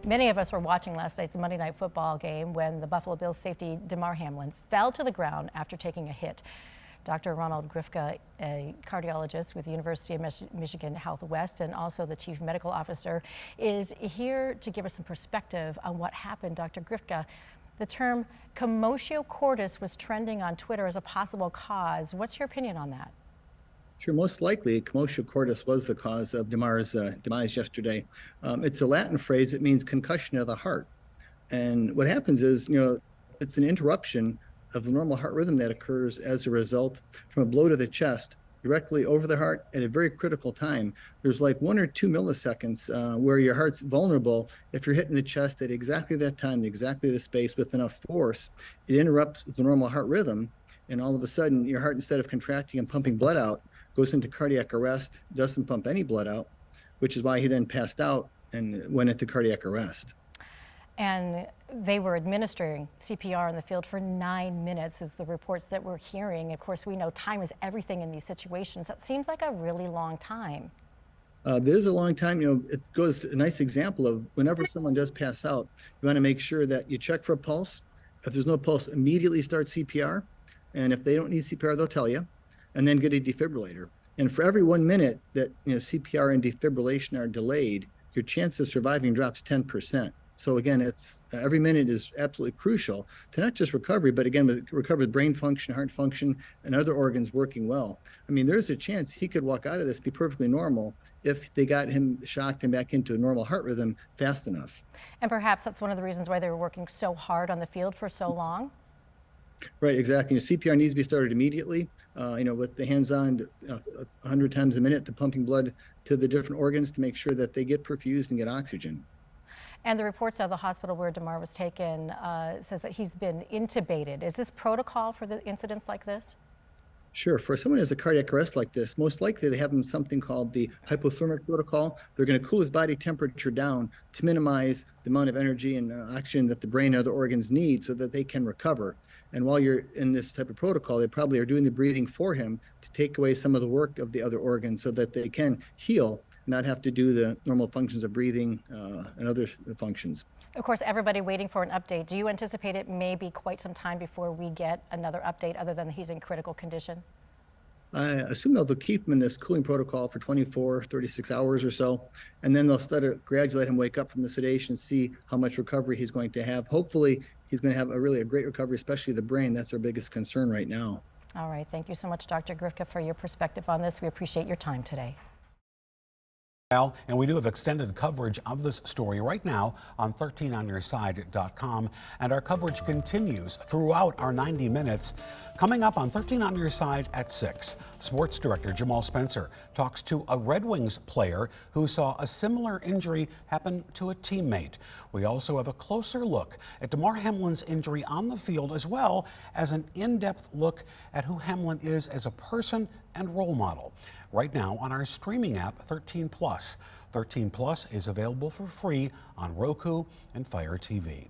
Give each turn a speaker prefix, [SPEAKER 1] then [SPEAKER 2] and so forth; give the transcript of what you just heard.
[SPEAKER 1] Many of us were watching last night's Monday Night Football game when the Buffalo Bills safety Damar Hamlin fell to the ground after taking a hit. Dr. Ronald Grifka, a cardiologist with the University of Michigan Health West and also the chief medical officer, is here to give us some perspective on what happened. Dr. Grifka, the term Commotio Cordis was trending on Twitter as a possible cause. What's your opinion on that?
[SPEAKER 2] Sure, most likely Commotio Cordis was the cause of Damar's demise yesterday. It's a Latin phrase. It means concussion of the heart. And what happens is, it's an interruption of the normal heart rhythm that occurs as a result from a blow to the chest directly over the heart at a very critical time. There's like 1 or 2 milliseconds where your heart's vulnerable. If you're hitting the chest at exactly that time, exactly the space with enough force, it interrupts the normal heart rhythm. And all of a sudden, your heart, instead of contracting and pumping blood out, goes into cardiac arrest, doesn't pump any blood out, which is why he then passed out and went into cardiac arrest.
[SPEAKER 1] And they were administering CPR in the field for 9 minutes, is the reports that we're hearing. Of course, we know time is everything in these situations. That seems like a really long time.
[SPEAKER 2] There's a long time. It goes a nice example of whenever someone does pass out, you want to make sure that you check for a pulse. If there's no pulse, immediately start CPR. And if they don't need CPR, they'll tell you. And then get a defibrillator. And for every 1 minute that CPR and defibrillation are delayed, your chance of surviving drops 10%. So again, it's every minute is absolutely crucial to not just recovery, but again, recover with brain function, heart function, and other organs working well. I mean, there's a chance he could walk out of this, be perfectly normal, if they got him shocked and back into a normal heart rhythm fast enough.
[SPEAKER 1] And perhaps that's one of the reasons why they were working so hard on the field for so long.
[SPEAKER 2] Right, exactly. CPR needs to be started immediately, with the hands-on 100 times a minute to pumping blood to the different organs to make sure that they get perfused and get oxygen.
[SPEAKER 1] And the reports out of the hospital where Damar was taken says that he's been intubated. Is this protocol for the incidents like this?
[SPEAKER 2] Sure. For someone who has a cardiac arrest like this, most likely they have him something called the hypothermic protocol. They're going to cool his body temperature down to minimize the amount of energy and oxygen that the brain and other organs need so that they can recover. And while you're in this type of protocol, they probably are doing the breathing for him to take away some of the work of the other organs so that they can heal, not have to do the normal functions of breathing and other functions.
[SPEAKER 1] Of course, everybody waiting for an update. Do you anticipate it may be quite some time before we get another update other than he's in critical condition?
[SPEAKER 2] I assume they'll keep him in this cooling protocol for 24, 36 hours or so, and then they'll gradually let him wake up from the sedation and see how much recovery he's going to have. Hopefully, he's going to have a great recovery, especially the brain. That's our biggest concern right now.
[SPEAKER 1] All right. Thank you so much, Dr. Grifka, for your perspective on this. We appreciate your time today.
[SPEAKER 3] And we do have extended coverage of this story right now on 13onyourside.com, and our coverage continues throughout our 90 minutes. Coming up on 13 on Your Side at 6, sports director Jamal Spencer talks to a Red Wings player who saw a similar injury happen to a teammate. We also have a closer look at Damar Hamlin's injury on the field, as well as an in-depth look at who Hamlin is as a person and role model. Right now on our streaming app, 13 Plus. 13 Plus is available for free on Roku and Fire TV.